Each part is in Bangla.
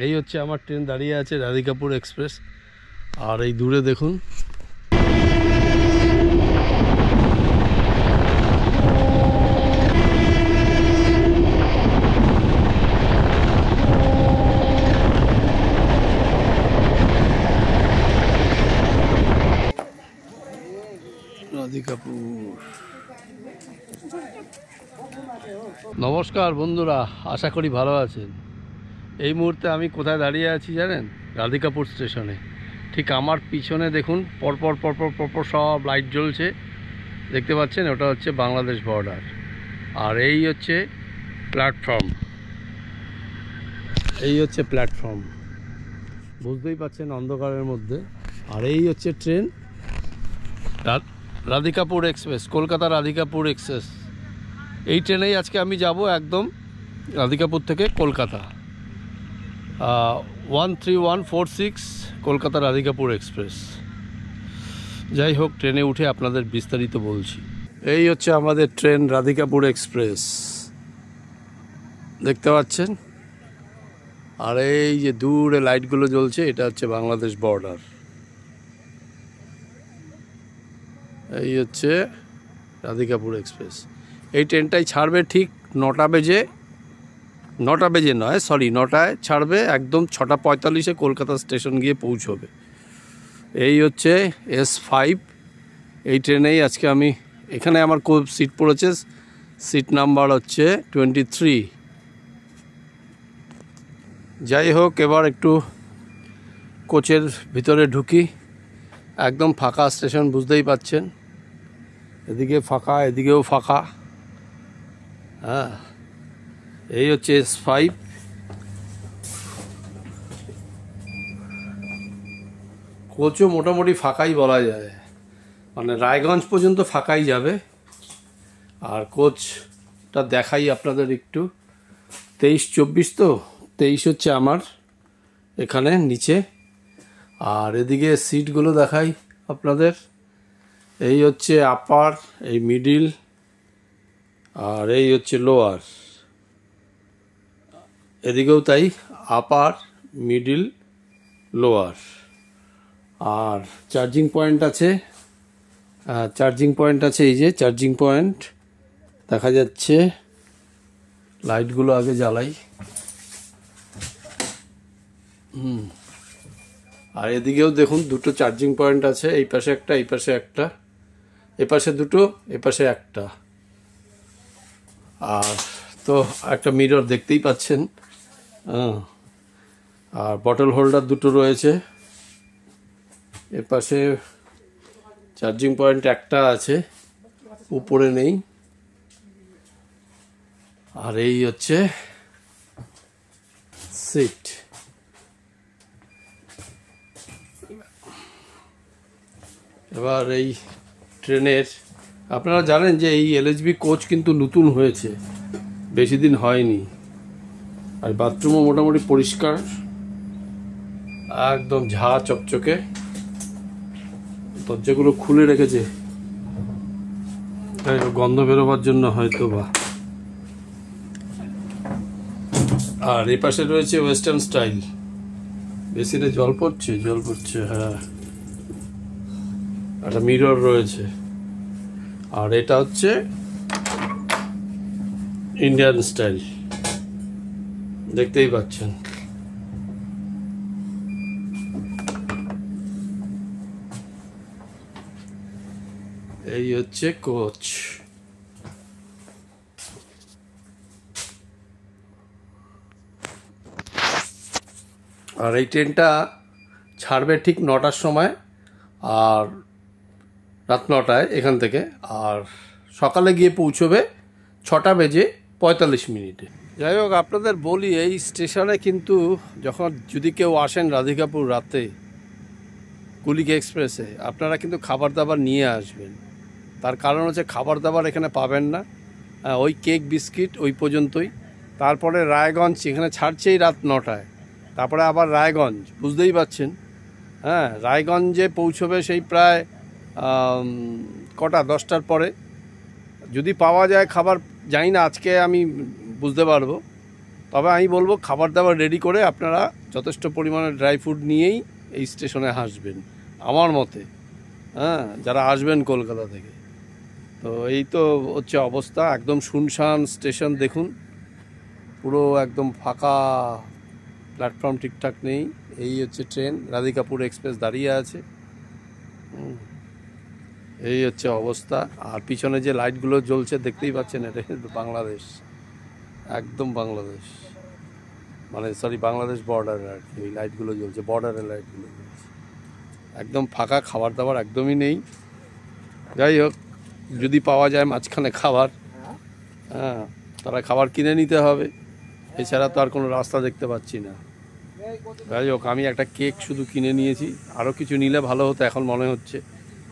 এই হচ্ছে আমার ট্রেন দাঁড়িয়ে আছে, রাধিকাপুর এক্সপ্রেস। আর এই দূরে দেখুন রাধিকাপুর। নমস্কার বন্ধুরা, আশা করি ভালো আছেন। এই মুহূর্তে আমি কোথায় দাঁড়িয়ে আছি জানেন? রাধিকাপুর স্টেশনে। ঠিক আমার পিছনে দেখুন পরপর পরপর পরপর সব লাইট জ্বলছে, দেখতে পাচ্ছেন? ওটা হচ্ছে বাংলাদেশ বর্ডার। আর এই হচ্ছে প্ল্যাটফর্ম, এই হচ্ছে প্ল্যাটফর্ম, বুঝতেই পাচ্ছেন অন্ধকারের মধ্যে। আর এই হচ্ছে train Radhikapur express, Kolkata Radhikapur express. এই ট্রেনেই আজকে আমি যাব একদম রাধিকাপুর থেকে কলকাতা। 13146 কলকাতা রাধিকাপুর এক্সপ্রেস। যাই হোক, ট্রেনে উঠে আপনাদের বিস্তারিত বলছি। এই হচ্ছে আমাদের ট্রেন রাধিকাপুর এক্সপ্রেস, দেখতে পাচ্ছেন? আর এই যে দূরে লাইটগুলো জ্বলছে, এটা হচ্ছে বাংলাদেশ বর্ডার। এই হচ্ছে রাধিকাপুর এক্সপ্রেস। এই ট্রেনটাই ছাড়বে ঠিক 9টা বেজে নয়, সরি 9টায় ছাড়বে, একদম 6:45 কলকাতা স্টেশন গিয়ে পৌঁছবে। এই হচ্ছে S5। এই ট্রেনেই আজকে আমি, এখানে আমার সিট পড়েছে, সিট নাম্বার হচ্ছে 23। যাই হোক, এবার একটু কোচের ভিতরে ঢুকি। একদম ফাঁকা স্টেশন, বুঝতেই পাচ্ছেন। এদিকে ফাঁকা, এদিকেও ফাঁকা। হ্যাঁ, এই হচ্ছে S5। কোচও মোটামুটি ফাঁকাই বলা যায়, মানে রায়গঞ্জ পর্যন্ত ফাঁকাই যাবে। আর কোচটা দেখাই আপনাদের একটু। 23-24 তো, 23 হচ্ছে আমার এখানে নিচে। আর এদিকে সিটগুলো দেখাই আপনাদের। এই হচ্ছে আপার, এই মিডিল, আর এই হচ্ছে লোয়ার। এদিকেও তাই, আপার, মিডিল, লোয়ার। আর চার্জিং পয়েন্ট আছে, এই যে চার্জিং পয়েন্ট দেখা যাচ্ছে। লাইটগুলো আগে জ্বালাই। আর এদিকেও দেখুন দুটো চার্জিং পয়েন্ট আছে, এই পাশে একটা, এই পাশে একটা, এ পাশে দুটো, এ পাশে একটা। আর তো একটা মিরর দেখতেই পাচ্ছেন। আর বটল হোল্ডার দুটো রয়েছে। এ পাশে চার্জিং পয়েন্ট একটা আছে, উপরে নেই। আর এই হচ্ছে সিট। এবার এই ট্রেনের, আপনারা জানেন যে এই এলএচবি কোচ কিন্তু নতুন হয়েছে, বেশি দিন হয়নি। আর বাথরুমও মোটামুটি পরিষ্কার, একদম ঝাঁ চকচকে। দরজাগুলো খুলে রেখেছে গন্ধ বেরোবার জন্য হয়তো বা। আর এ পাশে রয়েছে ওয়েস্টার্ন স্টাইল। বেসিনে জল পড়ছে, হ্যাঁ। একটা মিরর রয়েছে। আর এটা হচ্ছে ইন্ডিয়ান স্টাইল, দেখতেই পাচ্ছেন। এই হচ্ছে কোচ। আর এই ট্রেনটা ছাড়বে ঠিক 9টার সময়, আর রাত 9টায় এখান থেকে। আর সকালে গিয়ে পৌঁছবে 6:45। যাই হোক, আপনাদের বলি, এই স্টেশনে কিন্তু যদি কেউ আসেন রাধিকাপুর রাতে কুলিক এক্সপ্রেসে, আপনারা কিন্তু খাবার দাবার নিয়ে আসবেন। তার কারণ হচ্ছে খাবার দাবার এখানে পাবেন না, ওই কেক বিস্কিট ওই পর্যন্তই। তারপরে রায়গঞ্জ এখানে ছাড়ছেই রাত 9টায়, তারপরে আবার রায়গঞ্জ, বুঝতেই পাচ্ছেন। হ্যাঁ, রায়গঞ্জে পৌঁছবে সেই প্রায় কটা 10টার পরে। যদি পাওয়া যায় খাবার, জানি না, আজকে আমি বুঝতে পারবো। তবে আমি বলবো খাবার দাবার রেডি করে আপনারা যথেষ্ট পরিমাণে ড্রাই ফ্রুট নিয়েই এই স্টেশনে আসবেন আমার মতে, হ্যাঁ, যারা আসবেন কলকাতা থেকে। তো এই তো হচ্ছে অবস্থা, একদম শুনশান স্টেশন দেখুন, পুরো একদম ফাঁকা, প্ল্যাটফর্ম ঠিকঠাক নেই। এই হচ্ছে ট্রেন, রাধিকাপুর এক্সপ্রেস দাঁড়িয়ে আছে। এই হচ্ছে অবস্থা। আর পিছনে যে লাইটগুলো জ্বলছে দেখতেই পাচ্ছেন, এটা বাংলাদেশ, একদম বাংলাদেশ, মানে সরি বাংলাদেশ বর্ডারের আর কি। ওই লাইটগুলো জ্বলছে, বর্ডারের লাইটগুলো জ্বলছে, একদম ফাঁকা, খাবার দাবার একদমই নেই। যাই হোক, যদি পাওয়া যায় মাঝখানে খাবার, হ্যাঁ, তারা খাবার কিনে নিতে হবে, এছাড়া তো আর কোনো রাস্তা দেখতে পাচ্ছি না। যাই হোক, আমি একটা কেক শুধু কিনে নিয়েছি, আরও কিছু নিলে ভালো হতো এখন মনে হচ্ছে,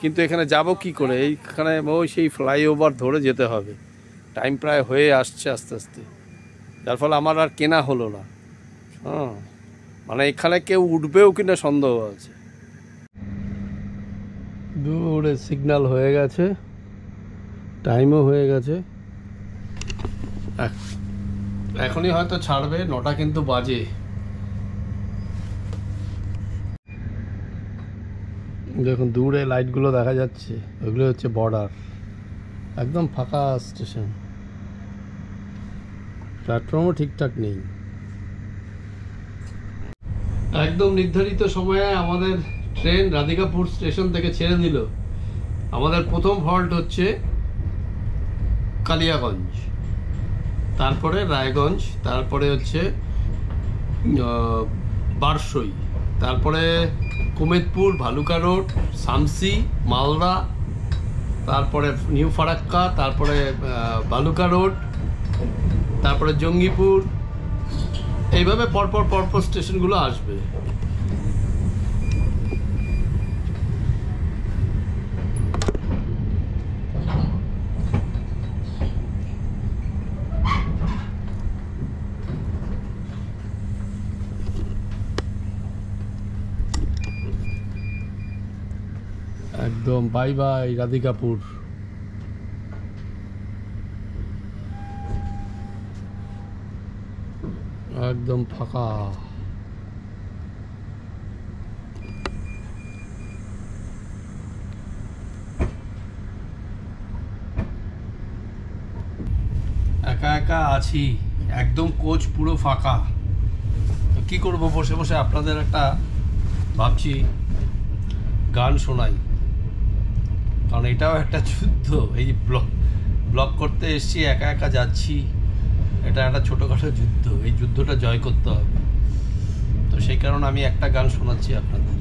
কিন্তু এখানে যাব কি করে? এইখানে ওই সেই ফ্লাইওভার ধরে যেতে হবে, টাইম প্রায় হয়ে আসছে আস্তে আস্তে, যার ফলে আমার আর কেনা হলো না। হ্যাঁ, মানে এখানে কেউ উঠবেও কিনা সন্দেহ আছে। দূরে সিগন্যাল হয়ে গেছে, টাইমও হয়ে গেছে, এখনই হয়তো ছাড়বে, 9টা কিন্তু বাজে। দেখুন দূরে লাইটগুলো দেখা যাচ্ছে, ওইগুলো হচ্ছে বর্ডার, একদম ফাঁকা স্টেশন, প্ল্যাটফর্মও ঠিকঠাক নেই। একদম নির্ধারিত সময়ে আমাদের ট্রেন রাধিকাপুর স্টেশন থেকে ছেড়ে দিল। আমাদের প্রথম হল্ট হচ্ছে কালিয়াগঞ্জ, তারপরে রায়গঞ্জ, তারপরে হচ্ছে বারসই, তারপরে কুমেদপুর, ভালুকা রোড, শামসি, মালদা, তারপরে নিউ ফারাক্কা, তারপরে ভালুকা রোড, তারপরে জঙ্গিপুর, এইভাবে পরপর পরপর স্টেশনগুলো আসবে। একদম বাই বাই রাধিকাপুর। একদম ফাঁকা। একা একা আছি, একদম কোচ পুরো ফাঁকা। তো কি করব, বসে বসে আপনাদের একটা ভাবছি গান শোনাই, কারণ এটাও একটা যুদ্ধ। এই ব্লগ করতে এসছি, একা একা যাচ্ছি, এটা একটা ছোটোখাটো যুদ্ধ, এই যুদ্ধটা জয় করতে হবে। তো সেই কারণে আমি একটা গান শোনাচ্ছি আপনাদের।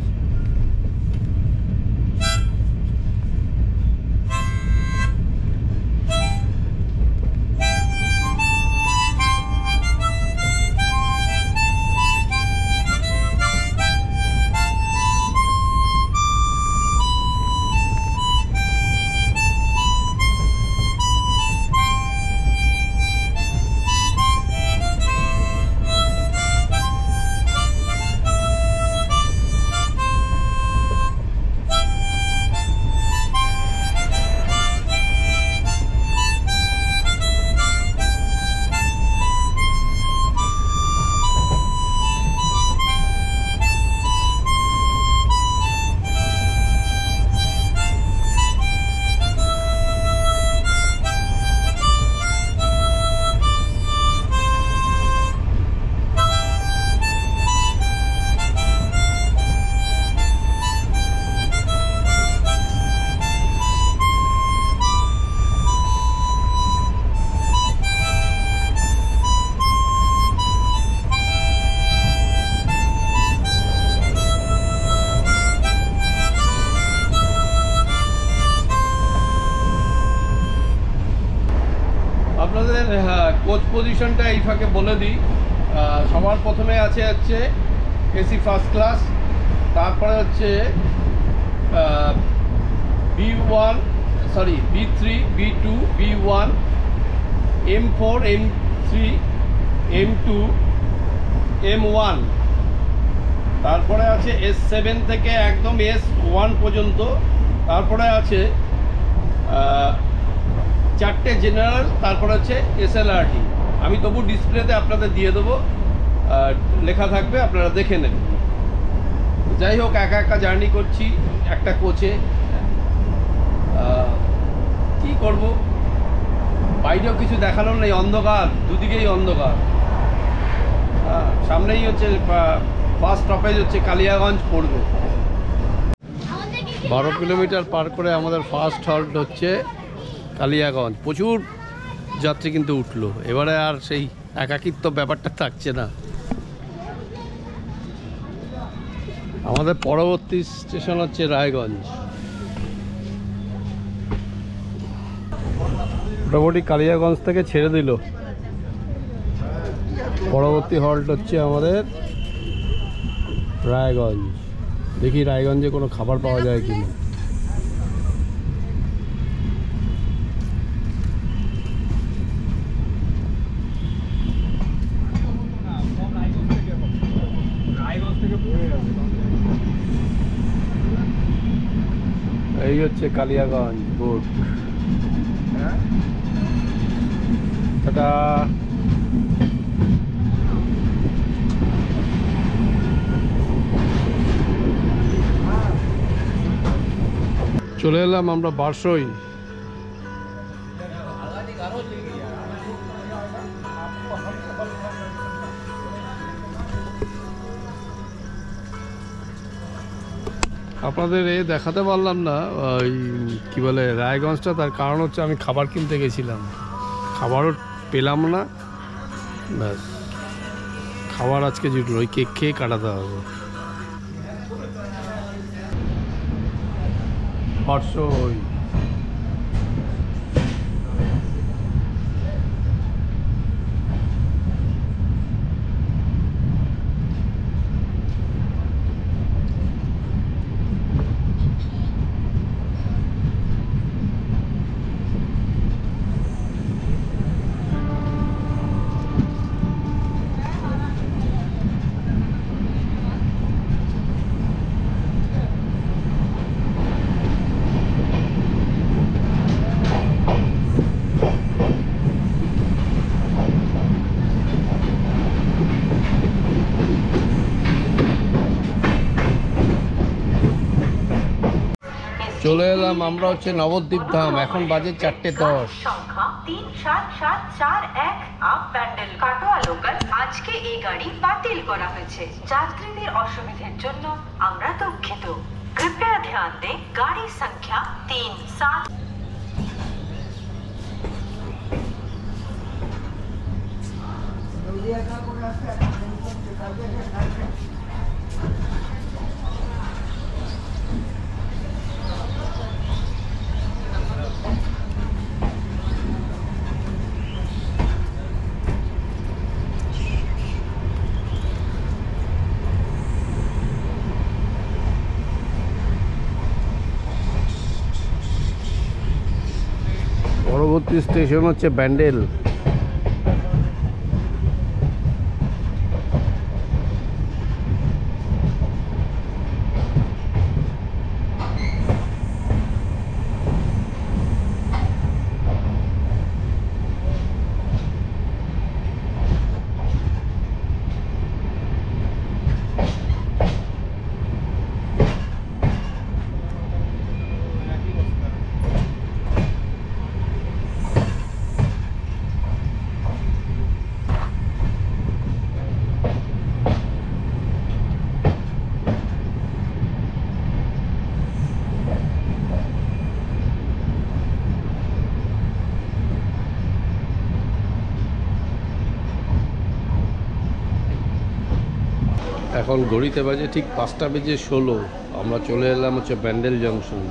আপনাদের কোচ পজিশনটা এই ফাঁকে বলে দিই। সবার প্রথমে হচ্ছে এসি ফার্স্ট ক্লাস, তারপরে হচ্ছে B1 sorry B3, B2, B1, M4, M3, M2, M1, তারপরে আছে S7 থেকে একদম S1 পর্যন্ত, তারপরে আছে 4টে জেনারেল, তারপরে হচ্ছে SLRT। আমি তবু ডিসপ্লেতে আপনাদের দিয়ে দেবো, লেখা থাকবে, আপনারা দেখে নেবেন। যাই হোক, একা একা জার্নি করছি একটা কোচে, কি করব, বাইরেও কিছু দেখানোর নেই, অন্ধকার, দুদিকেই অন্ধকার। সামনেই হচ্ছে ফার্স্ট স্টপেজ হচ্ছে কালিয়াগঞ্জ পড়বে। 12 কিলোমিটার পার করে আমাদের ফার্স্ট হল্ট হচ্ছে কালিয়াগঞ্জ। প্রচুর যাত্রী কিন্তু উঠলো, এবারে আর সেই একাকিত্ব ব্যাপারটা থাকছে না। আমাদের পরবর্তী স্টেশন হচ্ছে রায়গঞ্জ। মোটামুটি কালিয়াগঞ্জ থেকে ছেড়ে দিল। পরবর্তী হল্ট হচ্ছে আমাদের রায়গঞ্জ। দেখি রায়গঞ্জে কোনো খাবার পাওয়া যায় কিনা। এই হচ্ছে কালিয়াগঞ্জ বোর্ড। টাটা। চলে এলাম আমরা বারসই। আপনাদের দেখাতে পারলাম না ওই কী বলে রায়গঞ্জটা, তার কারণ হচ্ছে আমি খাবার কিনতে গেছিলাম, খাবারও পেলাম না। ব্যাস, খাবার আজকে জুটলো, ওই কেক খেয়ে কাটাতে হবে। বারসই চলে এলাম আমরা হচ্ছে নবদ্বীপ ধাম। এখন বাজে 4:10। সংখ্যা 37741 আপ ব্যান্ডেল কাটোয়া লোকাল। আজকে এই গাড়ি বাতিল করা হয়েছে। যাত্রীদের অসুবিধার জন্য আমরা দুঃখিত। कृपया ध्यान दें, गाड़ी संख्या 37। পরবর্তী স্টেশন হচ্ছে ব্যান্ডেল। এখন ঘড়িতে বাজে ঠিক 5:16। আমরা চলে এলাম হচ্ছে ব্যান্ডেল জংশন।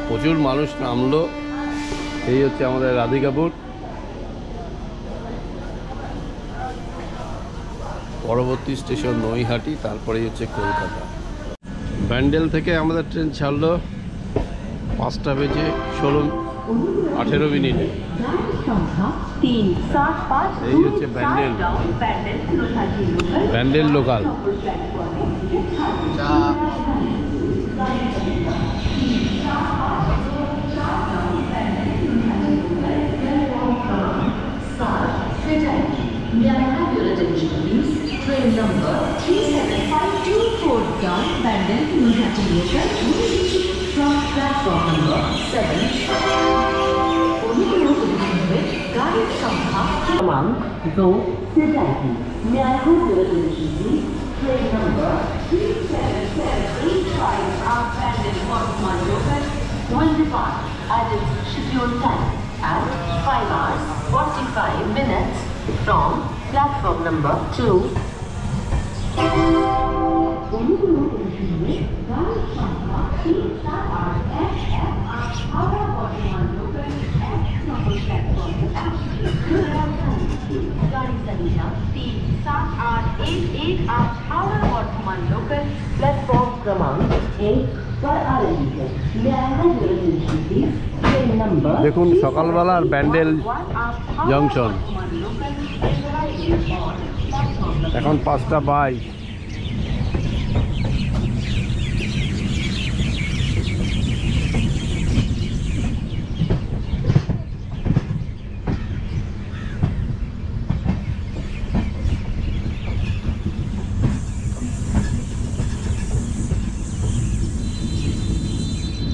প্রচুর মানুষ নামলো। এই হচ্ছে আমাদের রাধিকাপুর। পরবর্তী স্টেশন নৈহাটি, তারপরেই হচ্ছে কলকাতা। ব্যান্ডেল থেকে আমাদের ট্রেন ছাড়লো 5:18। এই হচ্ছে Bandel, Bandel local. from platform number 7 অনুগ্রহ করে গাড়ির সংখ্যা क्रमांक 2 से 35 May I hold your attention please? Train number 37785 outstanding Wortmann Local will depart at its scheduled time at 5 hours 45 minutes from platform number 2. অনুগ্রহ করে শুনবে গাড়ির সংখ্যা 378 হাওড়া বর্ধমান লোকাল 1 নম্বর প্ল্যাটফর্মে আসছে। গাড়ি संख्या 37818 हावड़ा वर्धमान लोकल प्लेटफॉर्म क्रमांक 1 पर आ रही है। May I have your attention please? Train number দেখুন সকালবেলার ব্যান্ডেল জংশন, এখন 5টা বাই।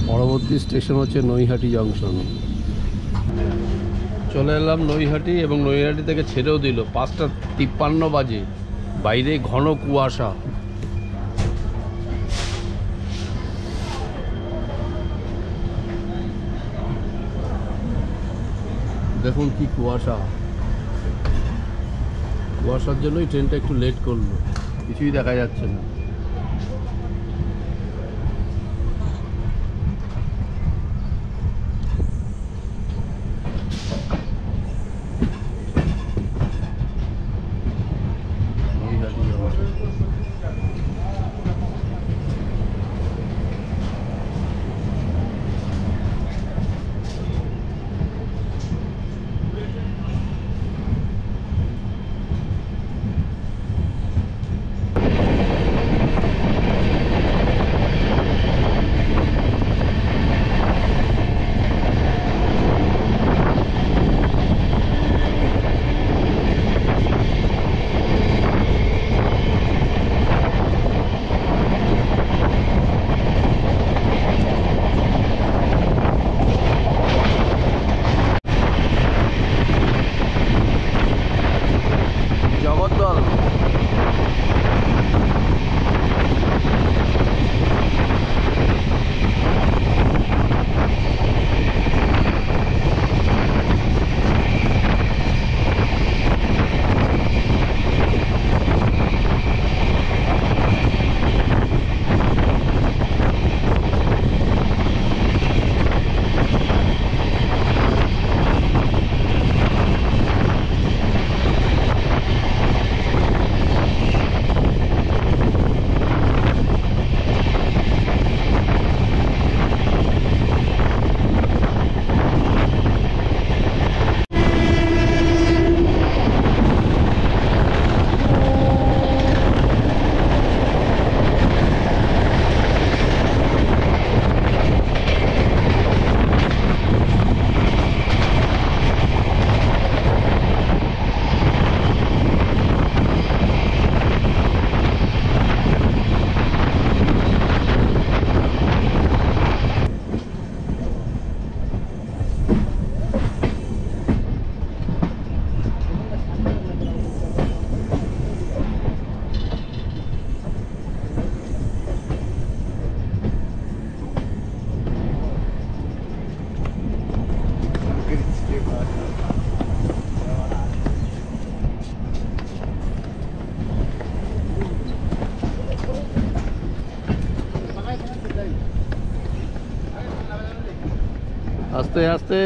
পরবর্তী স্টেশন হচ্ছে নৈহাটি জংশন। চলে এলাম নৈহাটি এবং নৈহাটি থেকে ছেড়েও দিল। 5:53 বাজে, বাইরে ঘন কুয়াশা। দেখুন কি কুয়াশা, কুয়াশার জন্যই ট্রেনটা একটু লেট করলো, কিছুই দেখা যাচ্ছে না। আস্তে আস্তে।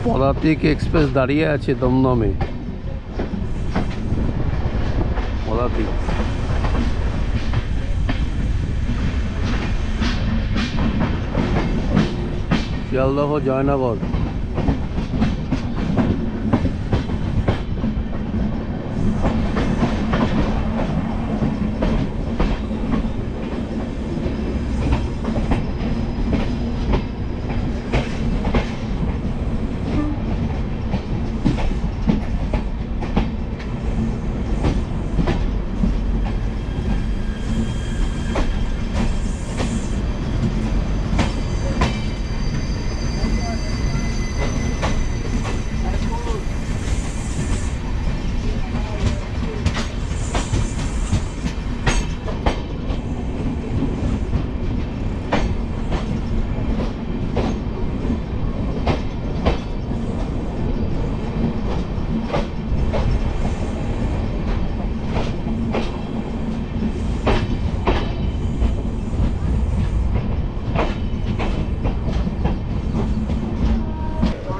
পদাতিক এক্সপ্রেস দাঁড়িয়ে আছে দমদমে। পদাতিক শিয়ালদহ জয়নগর।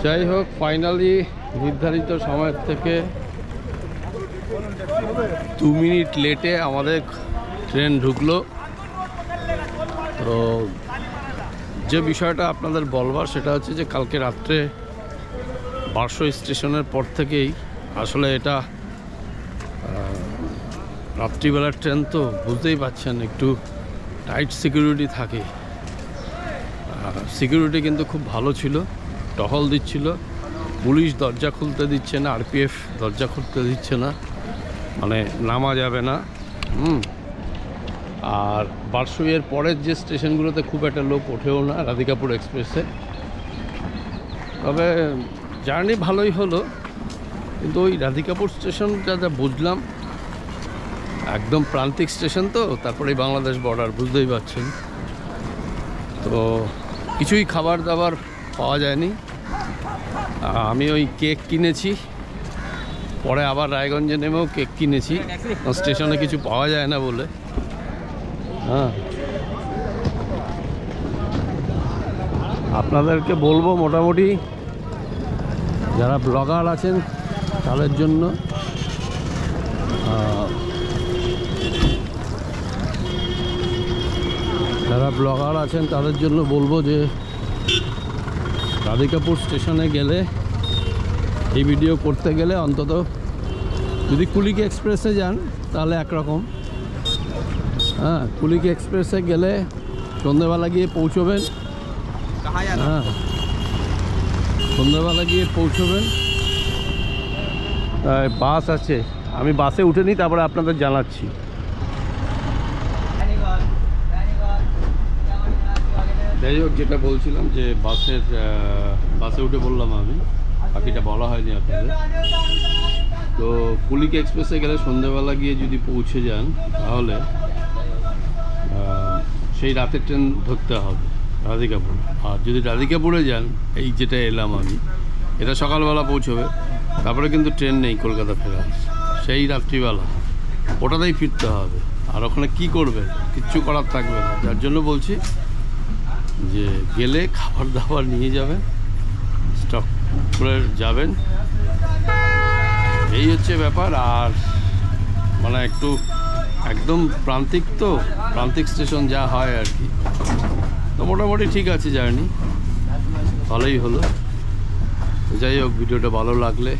যাই হোক, ফাইনালি নির্ধারিত সময়ের থেকে 2 মিনিট লেটে আমাদের ট্রেন ঢুকলো। তো যে বিষয়টা আপনাদের বলবার সেটা হচ্ছে যে কালকে রাত্রে বারশো স্টেশনের পর থেকেই আসলে এটা রাত্রিবেলার ট্রেন, তো বুঝতেই পারছেন একটু টাইট সিকিউরিটি থাকে। সিকিউরিটি কিন্তু খুব ভালো ছিল, টহল দিচ্ছিল, পুলিশ দরজা খুলতে দিচ্ছে না, আরপিএফ দরজা খুলতে দিচ্ছে না, মানে নামা যাবে না। আর বারশোইয়ের পরের যে স্টেশনগুলোতে খুব একটা লোক ওঠেও না রাধিকাপুর এক্সপ্রেসে। তবে জার্নি ভালোই হলো, কিন্তু ওই রাধিকাপুর স্টেশনটা যা বুঝলাম একদম প্রান্তিক স্টেশন, তো তারপরে বাংলাদেশ বর্ডার, বুঝতেই পারছেন। তো কিছুই খাবার দাবার পাওয়া যায়নি। আমি ওই কেক কিনেছি, পরে আবার রায়গঞ্জে নেমেও কেক কিনেছি, স্টেশনে কিছু পাওয়া যায় না বলে। হ্যাঁ, আপনাদেরকে বলবো মোটামুটি যারা ব্লগার আছেন তাদের জন্য বলবো যে রাধিকাপুর স্টেশনে গেলে, এই ভিডিও করতে গেলে অন্তত যদি কুলিক এক্সপ্রেসে যান তাহলে একরকম। হ্যাঁ, কুলিক এক্সপ্রেসে গেলে সন্ধ্যেবেলা গিয়ে পৌঁছবেন। হ্যাঁ, সন্ধ্যেবেলা গিয়ে পৌঁছবেন। বাস আছে, আমি বাসে উঠে নিই, তারপরে আপনাদের জানাচ্ছি। যাই হোক, যেটা বলছিলাম যে বাসে উঠে বললাম আমি, বাকিটা বলা হয়নি আপনাদের। তো কুলিক এক্সপ্রেসে গেলে সন্ধ্যেবেলা গিয়ে যদি পৌঁছে যান তাহলে সেই রাতের ট্রেন ধরতে হবে রাধিকাপুর। আর যদি রাধিকাপুরে যান, এই যেটা এলাম আমি, এটা সকালবেলা পৌঁছবে, তারপরে কিন্তু ট্রেন নেই কলকাতা ফেরার, সেই রাত্রিবেলা ওটাতেই ফিরতে হবে। আর ওখানে কি করবে, কিচ্ছু করার থাকবে না। যার জন্য বলছি যে গেলে খাবার দাবার নিয়ে যাবেন, স্টক করে যাবেন, এই হচ্ছে ব্যাপার। আর মানে একটু একদম প্রান্তিক, তো প্রান্তিক স্টেশন যা হয় আর কি। তো মোটামুটি ঠিক আছে, জার্নি ভালোই হলো। যাই হোক, ভিডিওটা ভালো লাগলে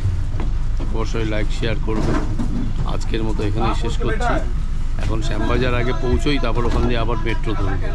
অবশ্যই লাইক শেয়ার করবেন। আজকের মতো এখানেই শেষ করছি। এখন শ্যামবাজার আগে পৌঁছোই, তারপর ওখান দিয়ে আবার মেট্রো ধরবো।